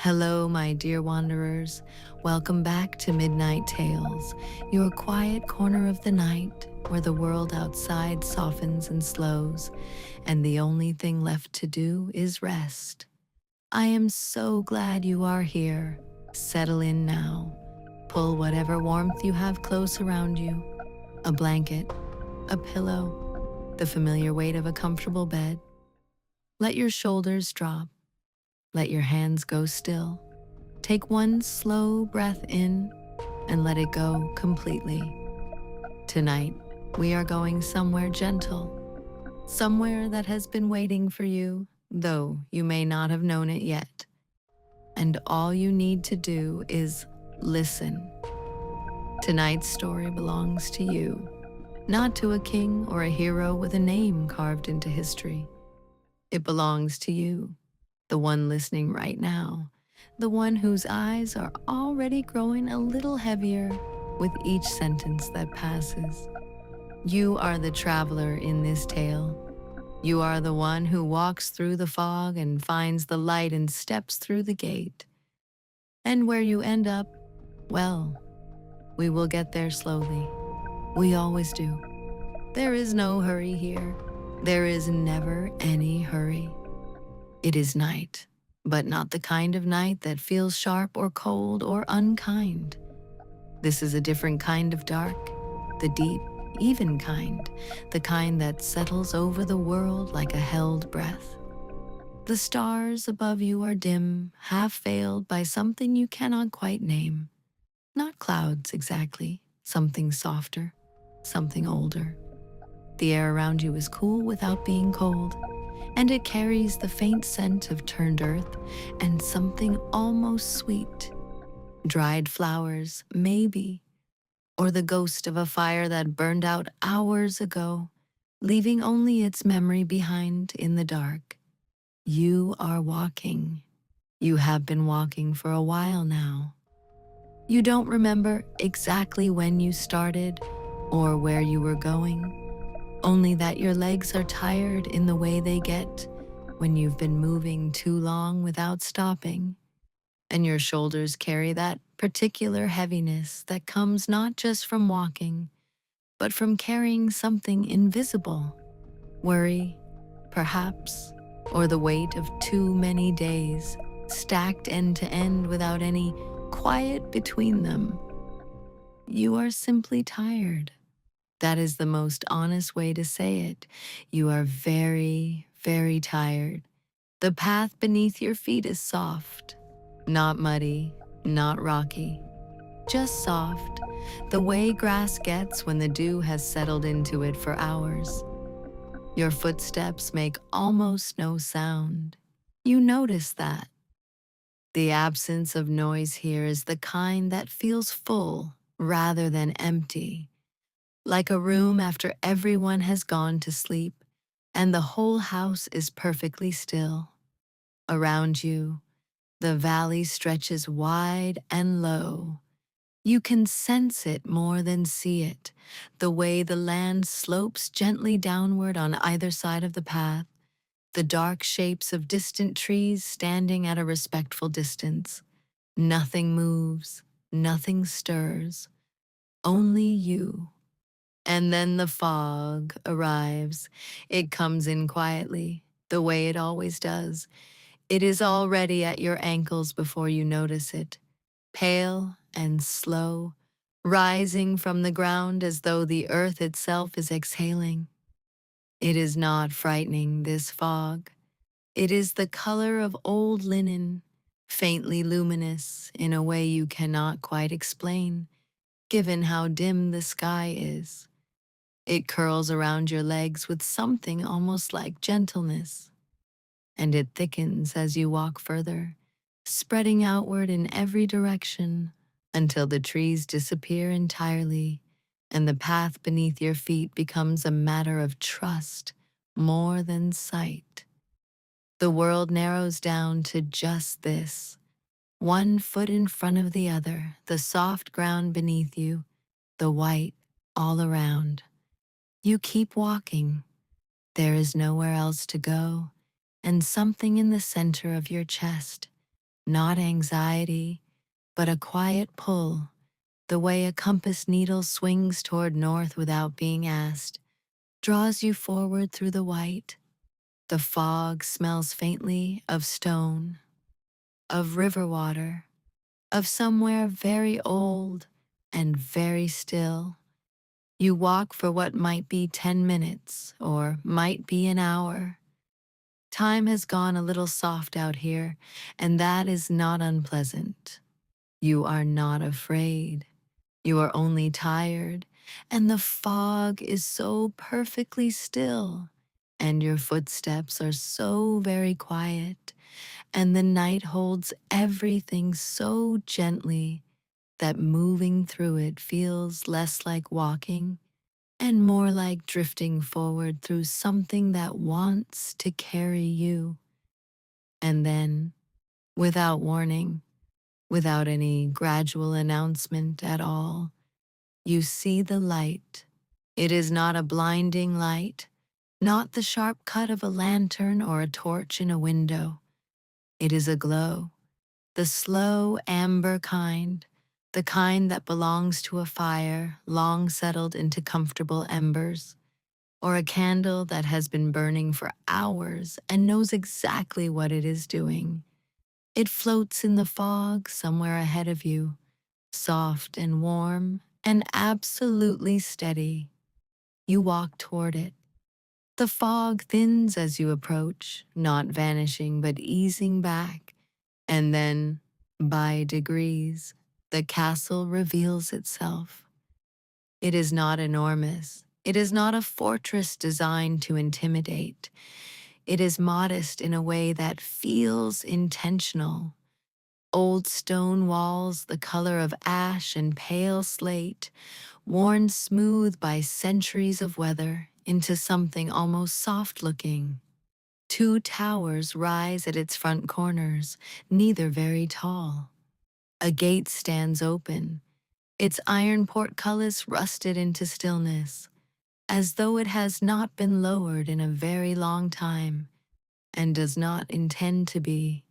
Hello, my dear wanderers. Welcome back to Midnight Tales, your quiet corner of the night where the world outside softens and slows, and the only thing left to do is rest. I am so glad you are here. Settle in now. Pull whatever warmth you have close around you, a blanket, a pillow, the familiar weight of a comfortable bed. Let your shoulders drop. Let your hands go still. Take one slow breath in and let it go completely. Tonight, we are going somewhere gentle, somewhere that has been waiting for you, though you may not have known it yet. And all you need to do is listen. Tonight's story belongs to you, not to a king or a hero with a name carved into history. It belongs to you, the one listening right now, the one whose eyes are already growing a little heavier with each sentence that passes. You are the traveler in this tale. You are the one who walks through the fog and finds the light and steps through the gate. And where you end up, well, we will get there slowly. We always do. There is no hurry here. There is never any hurry. It is night, but not the kind of night that feels sharp or cold or unkind. This is a different kind of dark, the deep, even kind, the kind that settles over the world like a held breath. The stars above you are dim, half veiled by something you cannot quite name. Not clouds exactly, something softer, something older. The air around you is cool without being cold, and it carries the faint scent of turned earth and something almost sweet. Dried flowers, maybe, or the ghost of a fire that burned out hours ago, leaving only its memory behind in the dark. You are walking. You have been walking for a while now. You don't remember exactly when you started or where you were going, only that your legs are tired in the way they get when you've been moving too long without stopping, and your shoulders carry that particular heaviness that comes not just from walking, but from carrying something invisible. Worry, perhaps, or the weight of too many days, stacked end to end without any quiet between them. You are simply tired. That is the most honest way to say it. You are very, very tired. The path beneath your feet is soft, not muddy, not rocky, just soft, the way grass gets when the dew has settled into it for hours. Your footsteps make almost no sound. You notice that. The absence of noise here is the kind that feels full rather than empty, like a room after everyone has gone to sleep and the whole house is perfectly still. Around you, the valley stretches wide and low. You can sense it more than see it, the way the land slopes gently downward on either side of the path, the dark shapes of distant trees standing at a respectful distance. Nothing moves, nothing stirs, only you. And then the fog arrives. It comes in quietly, the way it always does. It is already at your ankles before you notice it, pale and slow, rising from the ground as though the earth itself is exhaling. It is not frightening, this fog. It is the color of old linen, faintly luminous in a way you cannot quite explain, given how dim the sky is. It curls around your legs with something almost like gentleness, and it thickens as you walk further, spreading outward in every direction until the trees disappear entirely and the path beneath your feet becomes a matter of trust more than sight. The world narrows down to just this, one foot in front of the other, the soft ground beneath you, the white all around. You keep walking. There is nowhere else to go, and something in the center of your chest, not anxiety, but a quiet pull, the way a compass needle swings toward north without being asked, draws you forward through the white. The fog smells faintly of stone, of river water, of somewhere very old and very still. You walk for what might be 10 minutes or might be an hour. Time has gone a little soft out here, and that is not unpleasant. You are not afraid. You are only tired, and the fog is so perfectly still, and your footsteps are so very quiet, and the night holds everything so gently that moving through it feels less like walking and more like drifting forward through something that wants to carry you. And then, without warning, without any gradual announcement at all, you see the light. It is not a blinding light, not the sharp cut of a lantern or a torch in a window. It is a glow, the slow amber kind, the kind that belongs to a fire long settled into comfortable embers, or a candle that has been burning for hours and knows exactly what it is doing. It floats in the fog somewhere ahead of you, soft and warm and absolutely steady. You walk toward it. The fog thins as you approach, not vanishing but easing back, and then, by degrees, the castle reveals itself. It is not enormous. It is not a fortress designed to intimidate. It is modest in a way that feels intentional. Old stone walls the color of ash and pale slate, worn smooth by centuries of weather into something almost soft-looking. Two towers rise at its front corners, neither very tall. A gate stands open, its iron portcullis rusted into stillness, as though it has not been lowered in a very long time and does not intend to be.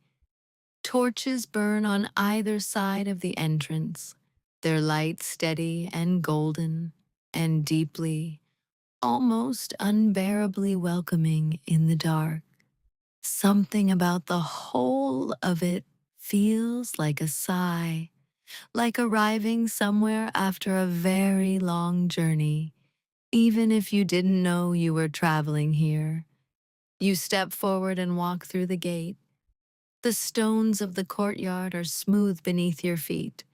Torches burn on either side of the entrance, their light steady and golden and deeply, almost unbearably welcoming in the dark. Something about the whole of it feels like a sigh, like arriving somewhere after a very long journey, even if you didn't know you were traveling here. You step forward and walk through the gate. The stones of the courtyard are smooth beneath your feet,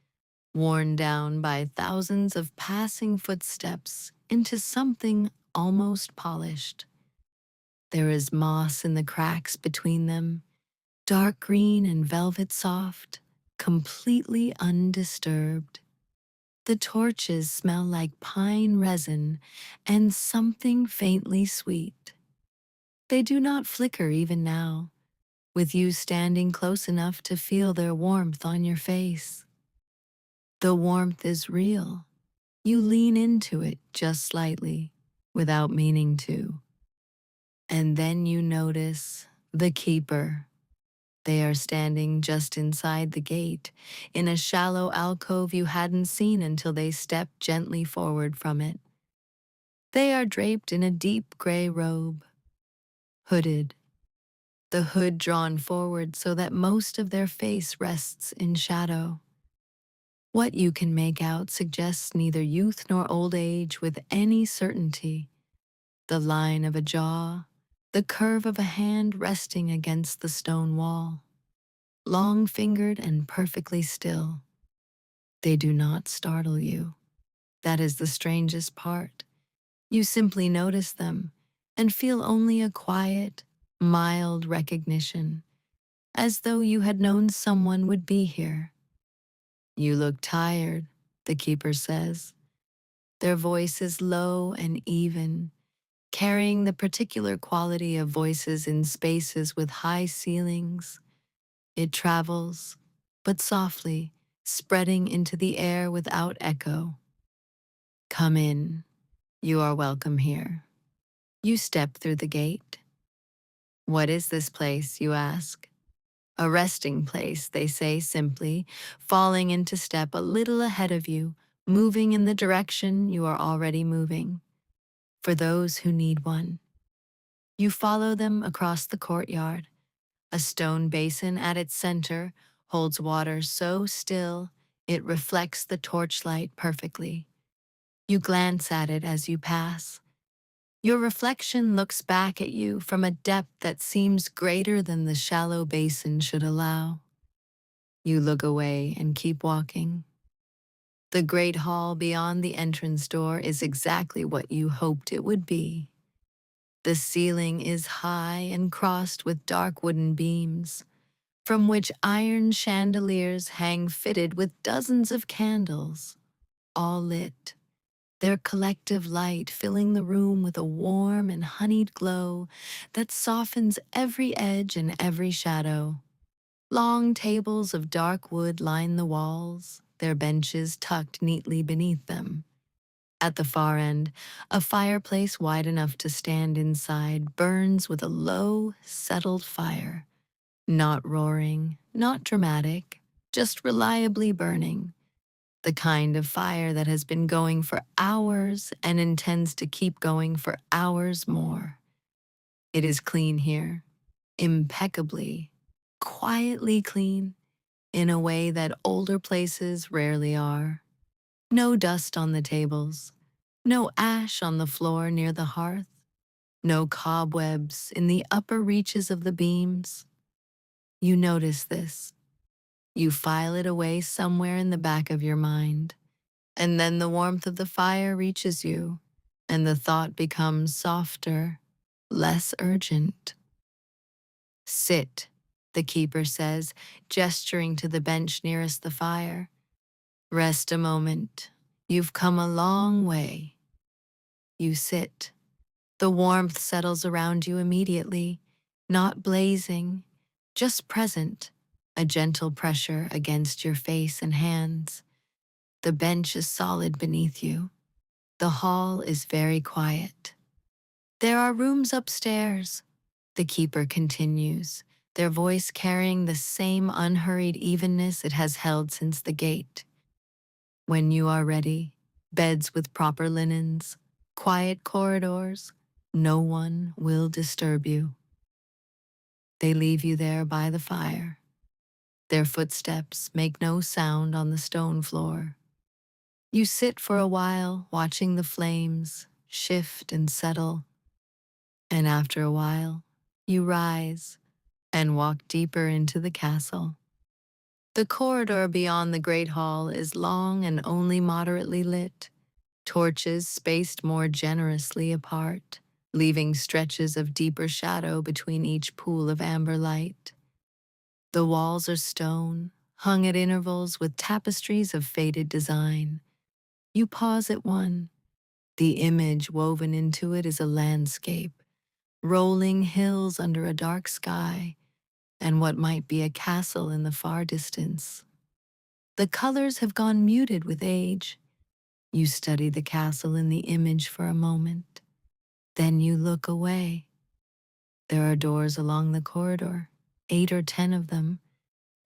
worn down by thousands of passing footsteps into something almost polished. There is moss in the cracks between them, dark green and velvet soft, completely undisturbed. The torches smell like pine resin and something faintly sweet. They do not flicker even now, with you standing close enough to feel their warmth on your face. The warmth is real. You lean into it just slightly, without meaning to. And then you notice the keeper. They are standing just inside the gate, in a shallow alcove you hadn't seen until they stepped gently forward from it. They are draped in a deep gray robe, hooded, the hood drawn forward so that most of their face rests in shadow. What you can make out suggests neither youth nor old age with any certainty. The line of a jaw, the curve of a hand resting against the stone wall, long-fingered and perfectly still. They do not startle you. That is the strangest part. You simply notice them and feel only a quiet, mild recognition, as though you had known someone would be here. You look tired, the keeper says. Their voice is low and even, carrying the particular quality of voices in spaces with high ceilings. It travels, but softly, spreading into the air without echo. Come in. You are welcome here. You step through the gate. What is this place, you ask? A resting place, they say simply, falling into step a little ahead of you, moving in the direction you are already moving. For those who need one, you follow them across the courtyard. A stone basin at its center holds water so still it reflects the torchlight perfectly. You glance at it as you pass. Your reflection looks back at you from a depth that seems greater than the shallow basin should allow. You look away and keep walking. The great hall beyond the entrance door is exactly what you hoped it would be. The ceiling is high and crossed with dark wooden beams, from which iron chandeliers hang fitted with dozens of candles, all lit, their collective light filling the room with a warm and honeyed glow that softens every edge and every shadow. Long tables of dark wood line the walls, their benches tucked neatly beneath them. At the far end, a fireplace wide enough to stand inside burns with a low, settled fire. Not roaring, not dramatic, just reliably burning. The kind of fire that has been going for hours and intends to keep going for hours more. It is clean here, impeccably, quietly clean, in a way that older places rarely are. No dust on the tables, no ash on the floor near the hearth, no cobwebs in the upper reaches of the beams. You notice this. You file it away somewhere in the back of your mind, and then the warmth of the fire reaches you, and the thought becomes softer, less urgent. Sit, the keeper says, gesturing to the bench nearest the fire. Rest a moment. You've come a long way. You sit. The warmth settles around you immediately, not blazing, just present, a gentle pressure against your face and hands. The bench is solid beneath you. The hall is very quiet. There are rooms upstairs, the keeper continues, their voice carrying the same unhurried evenness it has held since the gate. When you are ready, beds with proper linens, quiet corridors, no one will disturb you. They leave you there by the fire. Their footsteps make no sound on the stone floor. You sit for a while, watching the flames shift and settle, and after a while, you rise and walk deeper into the castle. The corridor beyond the great hall is long and only moderately lit, torches spaced more generously apart, leaving stretches of deeper shadow between each pool of amber light. The walls are stone, hung at intervals with tapestries of faded design. You pause at one. The image woven into it is a landscape, rolling hills under a dark sky, and what might be a castle in the far distance. The colors have gone muted with age. You study the castle in the image for a moment. Then you look away. There are doors along the corridor, 8 or 10 of them,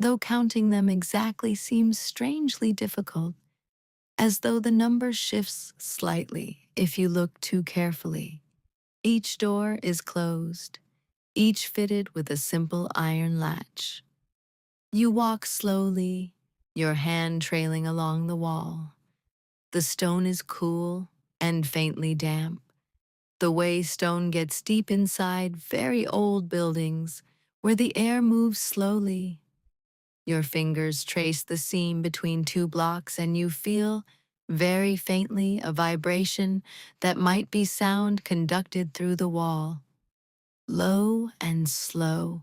though counting them exactly seems strangely difficult, as though the number shifts slightly if you look too carefully. Each door is closed, each fitted with a simple iron latch. You walk slowly, your hand trailing along the wall. The stone is cool and faintly damp. The way stone gets deep inside very old buildings where the air moves slowly. Your fingers trace the seam between 2 blocks and you feel, very faintly, a vibration that might be sound conducted through the wall. Low and slow,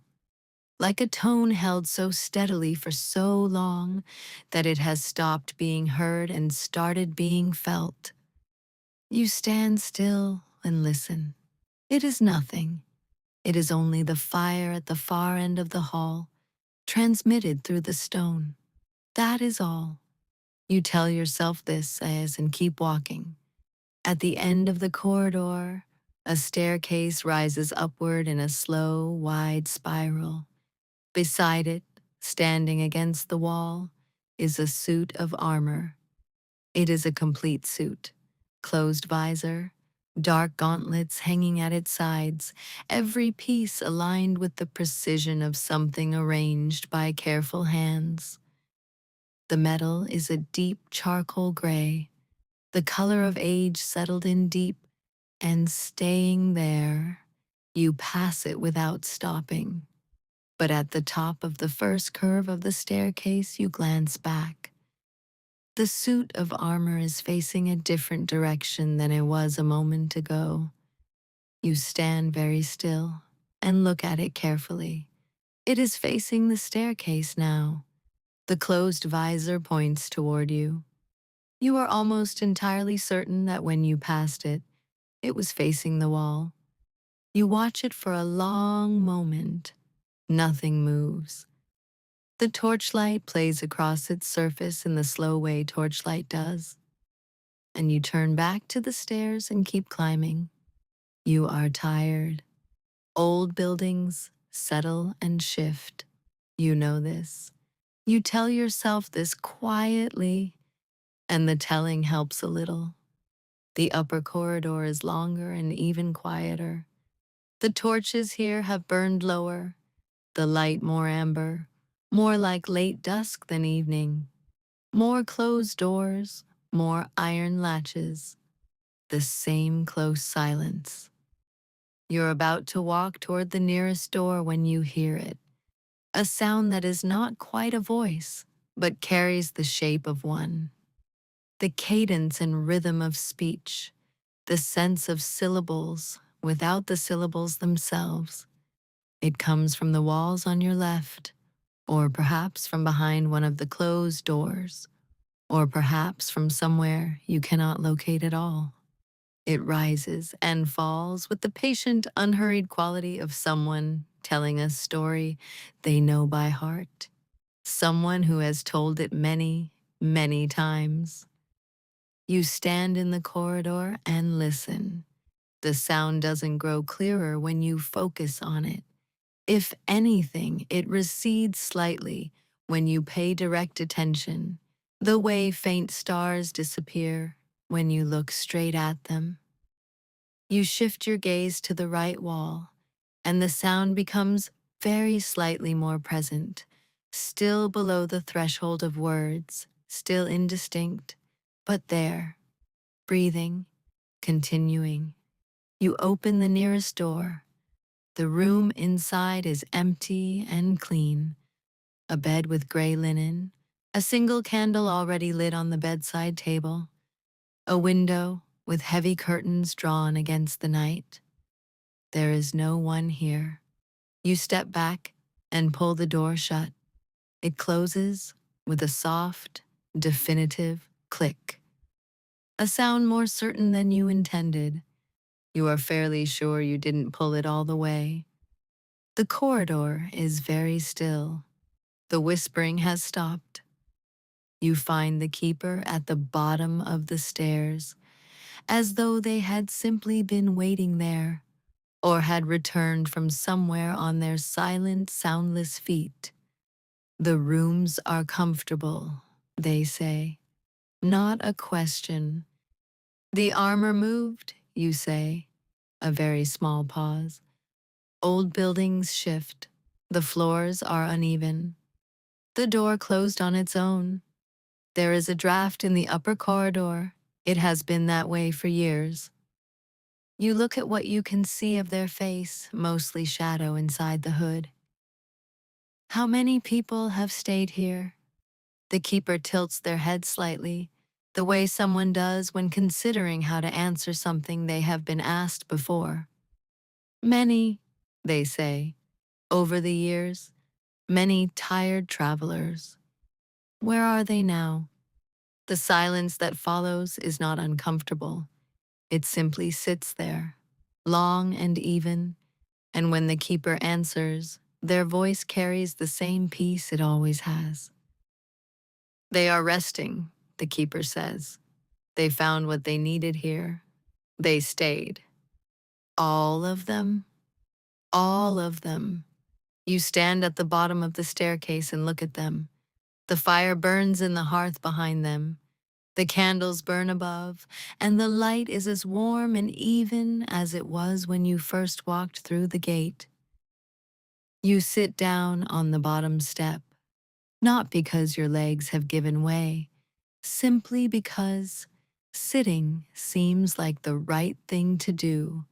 like a tone held so steadily for so long that it has stopped being heard and started being felt. You stand still and listen. It is nothing. It is only the fire at the far end of the hall, transmitted through the stone. That is all. You tell yourself this as and keep walking. At the end of the corridor, a staircase rises upward in a slow, wide spiral. Beside it, standing against the wall, is a suit of armor. It is a complete suit. Closed visor, dark gauntlets hanging at its sides, every piece aligned with the precision of something arranged by careful hands. The metal is a deep charcoal gray, the color of age settled in deep and staying there. You pass it without stopping. But at the top of the first curve of the staircase, you glance back. The suit of armor is facing a different direction than it was a moment ago. You stand very still and look at it carefully. It is facing the staircase now. The closed visor points toward you. You are almost entirely certain that when you passed it, it was facing the wall. You watch it for a long moment. Nothing moves. The torchlight plays across its surface in the slow way torchlight does. And you turn back to the stairs and keep climbing. You are tired. Old buildings settle and shift. You know this. You tell yourself this quietly, and the telling helps a little. The upper corridor is longer and even quieter. The torches here have burned lower, the light more amber, more like late dusk than evening. More closed doors, more iron latches, the same close silence. You're about to walk toward the nearest door when you hear it, a sound that is not quite a voice, but carries the shape of one. The cadence and rhythm of speech, the sense of syllables without the syllables themselves. It comes from the walls on your left, or perhaps from behind one of the closed doors, or perhaps from somewhere you cannot locate at all. It rises and falls with the patient, unhurried quality of someone telling a story they know by heart, someone who has told it many, many times. You stand in the corridor and listen. The sound doesn't grow clearer when you focus on it. If anything, it recedes slightly when you pay direct attention, the way faint stars disappear when you look straight at them. You shift your gaze to the right wall, and the sound becomes very slightly more present, still below the threshold of words, still indistinct, but there, breathing, continuing. You open the nearest door. The room inside is empty and clean. A bed with gray linen, a single candle already lit on the bedside table, a window with heavy curtains drawn against the night. There is no one here. You step back and pull the door shut. It closes with a soft, definitive click. A sound more certain than you intended. You are fairly sure you didn't pull it all the way. The corridor is very still. The whispering has stopped. You find the keeper at the bottom of the stairs, as though they had simply been waiting there, or had returned from somewhere on their silent, soundless feet. The rooms are comfortable, they say. Not a question. The armor moved, you say. A very small pause. Old buildings shift. The floors are uneven. The door closed on its own. There is a draft in the upper corridor. It has been that way for years. You look at what you can see of their face, mostly shadow inside the hood. How many people have stayed here? The keeper tilts their head slightly, the way someone does when considering how to answer something they have been asked before. Many, they say, over the years, many tired travelers. Where are they now? The silence that follows is not uncomfortable. It simply sits there, long and even, and when the keeper answers, their voice carries the same peace it always has. They are resting, the keeper says. They found what they needed here. They stayed. All of them? All of them. You stand at the bottom of the staircase and look at them. The fire burns in the hearth behind them. The candles burn above, and the light is as warm and even as it was when you first walked through the gate. You sit down on the bottom step, not because your legs have given way, simply because sitting seems like the right thing to do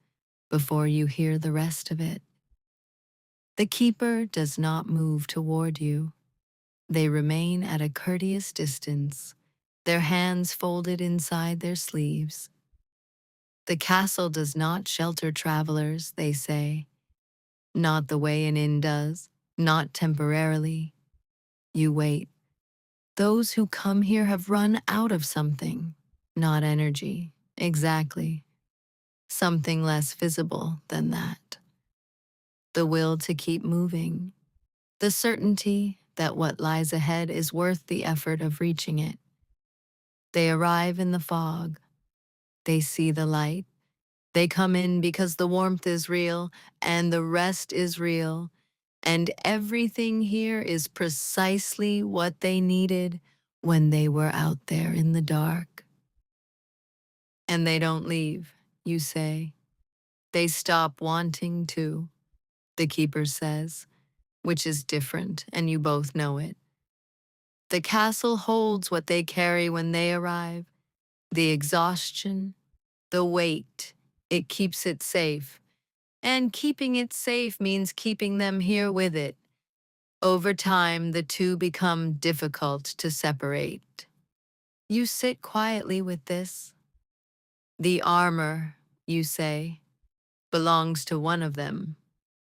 before you hear the rest of it. The keeper does not move toward you. They remain at a courteous distance, their hands folded inside their sleeves. The castle does not shelter travelers, they say, not the way an inn does, not temporarily. You wait. Those who come here have run out of something, not energy, exactly. Something less visible than that. The will to keep moving, the certainty that what lies ahead is worth the effort of reaching it. They arrive in the fog. They see the light. They come in because the warmth is real and the rest is real, and everything here is precisely what they needed when they were out there in the dark. And they don't leave, you say. They stop wanting to, the keeper says, which is different, and you both know it. The castle holds what they carry when they arrive, the exhaustion, the weight. It keeps it safe. And keeping it safe means keeping them here with it. Over time, the two become difficult to separate. You sit quietly with this. The armor, you say, belongs to one of them,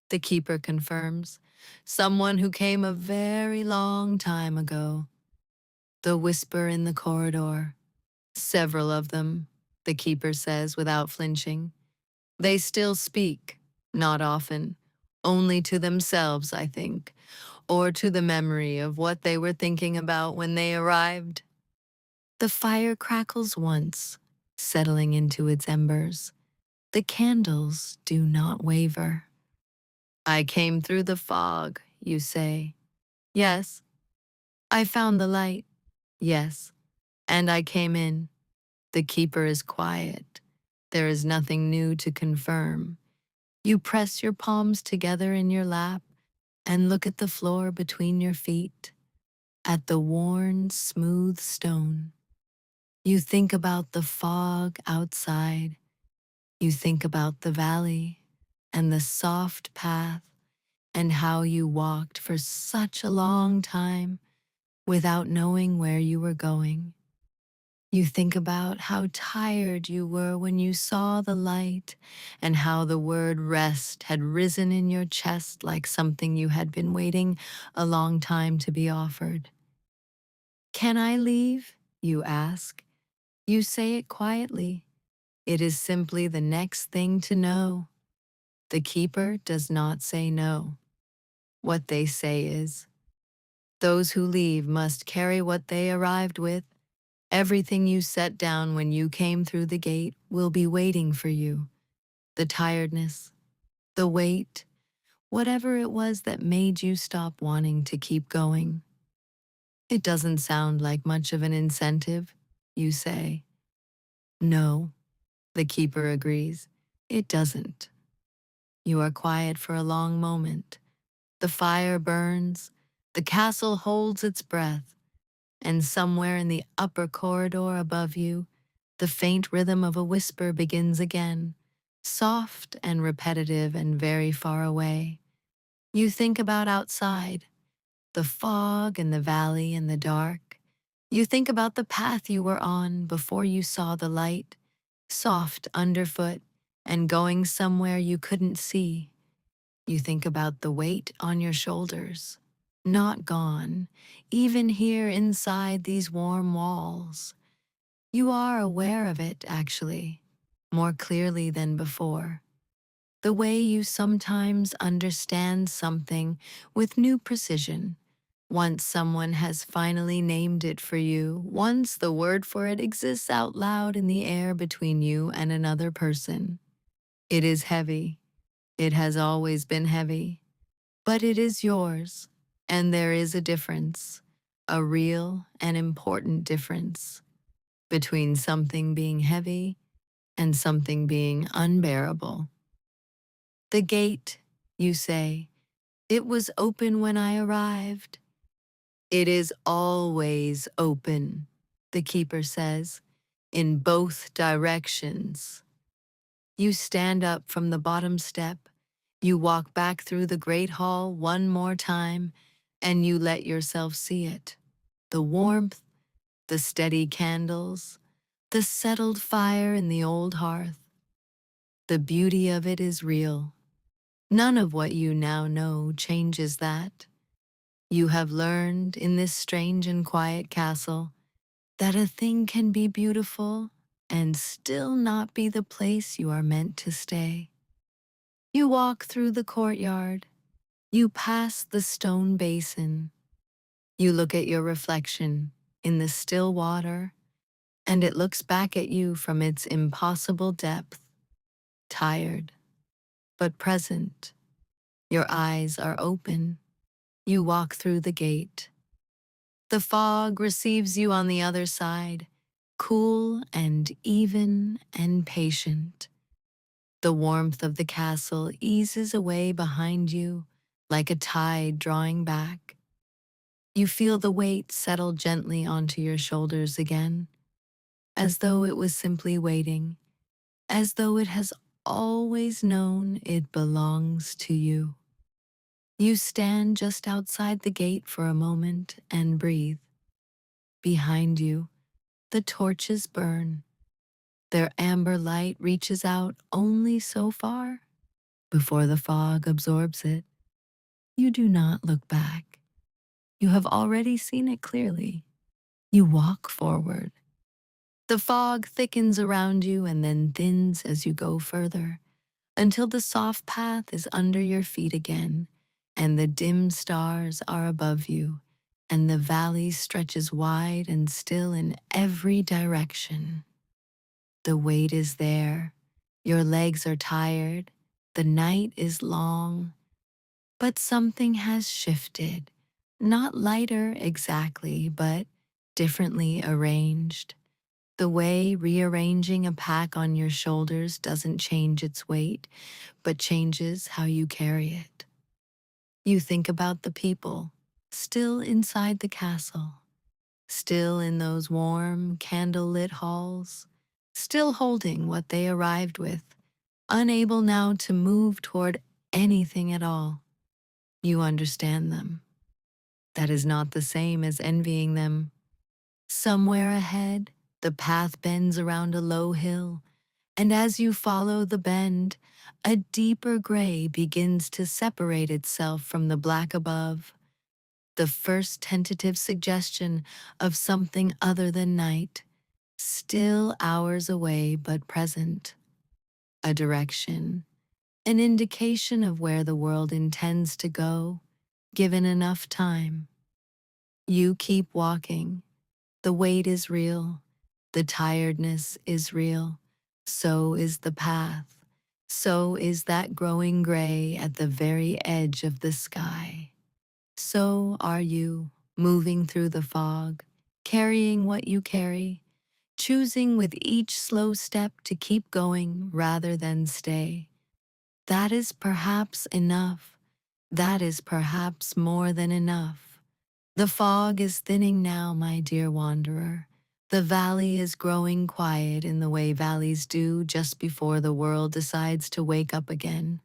the keeper confirms. Someone who came a very long time ago. The whisper in the corridor. Several of them, the keeper says without flinching. They still speak, not often, only to themselves, I think, or to the memory of what they were thinking about when they arrived. The fire crackles once, settling into its embers. The candles do not waver. I came through the fog, you say. Yes. I found the light. Yes. And I came in. The keeper is quiet. There is nothing new to confirm. You press your palms together in your lap and look at the floor between your feet, at the worn, smooth stone. You think about the fog outside. You think about the valley and the soft path and how you walked for such a long time without knowing where you were going. You think about how tired you were when you saw the light and how the word rest had risen in your chest like something you had been waiting a long time to be offered. Can I leave? You ask. You say it quietly. It is simply the next thing to know. The keeper does not say no. What they say is, those who leave must carry what they arrived with. Everything you set down when you came through the gate will be waiting for you. The tiredness, the weight, whatever it was that made you stop wanting to keep going. It doesn't sound like much of an incentive, you say. No, the keeper agrees. It doesn't. You are quiet for a long moment. The fire burns, the castle holds its breath, and somewhere in the upper corridor above you, the faint rhythm of a whisper begins again, soft and repetitive and very far away. You think about outside, the fog and the valley and the dark. You think about the path you were on before you saw the light, soft underfoot and going somewhere you couldn't see. You think about the weight on your shoulders, not gone, even here inside these warm walls. You are aware of it, actually, more clearly than before. The way you sometimes understand something with new precision. Once someone has finally named it for you, once the word for it exists out loud in the air between you and another person. It is heavy. It has always been heavy. but it is yours, and there is a difference, a real and important difference between something being heavy and something being unbearable. The gate, you say, it was open when I arrived. It is always open, the keeper says, in both directions. You stand up from the bottom step, you walk back through the great hall one more time, and you let yourself see it. The warmth, the steady candles, the settled fire in the old hearth. The beauty of it is real. None of what you now know changes that. You have learned in this strange and quiet castle that a thing can be beautiful and still not be the place you are meant to stay. You walk through the courtyard, you pass the stone basin, you look at your reflection in the still water, and it looks back at you from its impossible depth, tired, but present. Your eyes are open. You walk through the gate. The fog receives you on the other side, cool and even and patient. The warmth of the castle eases away behind you like a tide drawing back. You feel the weight settle gently onto your shoulders again, as though it was simply waiting, as though it has always known it belongs to you. You stand just outside the gate for a moment and breathe. Behind you, the torches burn. Their amber light reaches out only so far before the fog absorbs it. You do not look back. You have already seen it clearly. You walk forward. The fog thickens around you and then thins as you go further, until the soft path is under your feet again, and the dim stars are above you, and the valley stretches wide and still in every direction. The weight is there. Your legs are tired. The night is long. But something has shifted. Not lighter exactly, but differently arranged. The way rearranging a pack on your shoulders doesn't change its weight, but changes how you carry it. You think about the people, still inside the castle, still in those warm, candle-lit halls, still holding what they arrived with, unable now to move toward anything at all. You understand them. That is not the same as envying them. Somewhere ahead, the path bends around a low hill, and as you follow the bend, a deeper gray begins to separate itself from the black above, the first tentative suggestion of something other than night, still hours away but present. A direction, an indication of where the world intends to go, given enough time. You keep walking. The weight is real. The tiredness is real. So is the path. So is that growing gray at the very edge of the sky. So are you, moving through the fog, carrying what you carry, choosing with each slow step to keep going rather than stay. That is perhaps enough. That is perhaps more than enough. The fog is thinning now, my dear wanderer. The valley is growing quiet in the way valleys do just before the world decides to wake up again,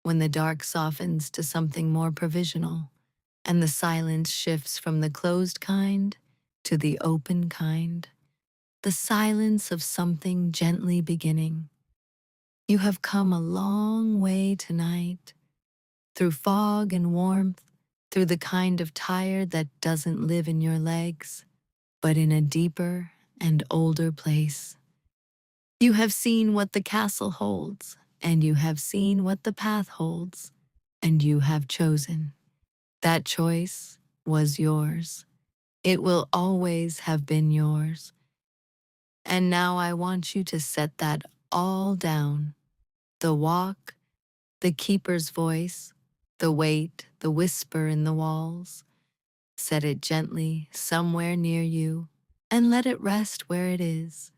when the dark softens to something more provisional, and the silence shifts from the closed kind to the open kind, the silence of something gently beginning. You have come a long way tonight, through fog and warmth, through the kind of tired that doesn't live in your legs, but in a deeper and older place. You have seen what the castle holds, and you have seen what the path holds, and you have chosen. That choice was yours. It will always have been yours. And now I want you to set that all down. The walk, the keeper's voice, The weight, the whisper in the walls. Set it gently somewhere near you and let it rest where it is.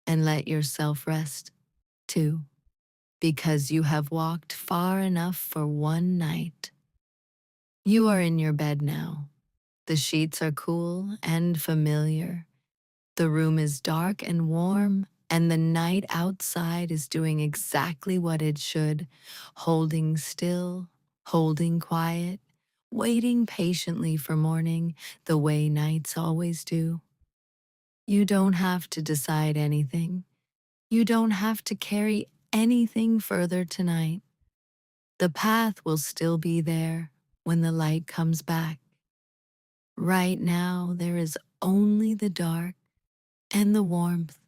And let yourself rest too, because you have walked far enough for one night. You are in your bed now. The sheets are cool and familiar. The room is dark and warm, and the night outside is doing exactly what it should, holding still, holding quiet, waiting patiently for morning the way nights always do. You don't have to decide anything. You don't have to carry anything further tonight. The path will still be there when the light comes back. Right now, there is only the dark and the warmth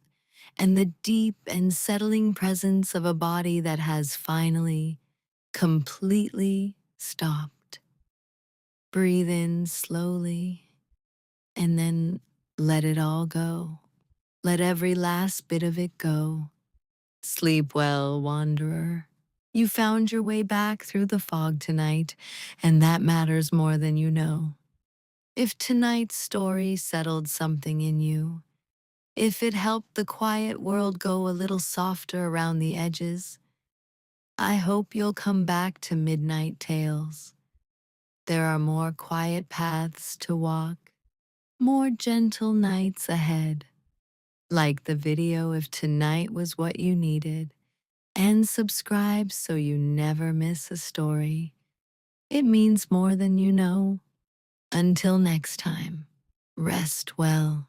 and the deep and settling presence of a body that has finally, completely stopped. Breathe in slowly and then let it all go. Let every last bit of it go. Sleep well, wanderer. You found your way back through the fog tonight, and that matters more than you know. If tonight's story settled something in you, if it helped the quiet world go a little softer around the edges, I hope you'll come back to Midnight Tales. There are more quiet paths to walk, more gentle nights ahead. Like the video if tonight was what you needed, and subscribe so you never miss a story. It means more than you know. Until next time, rest well.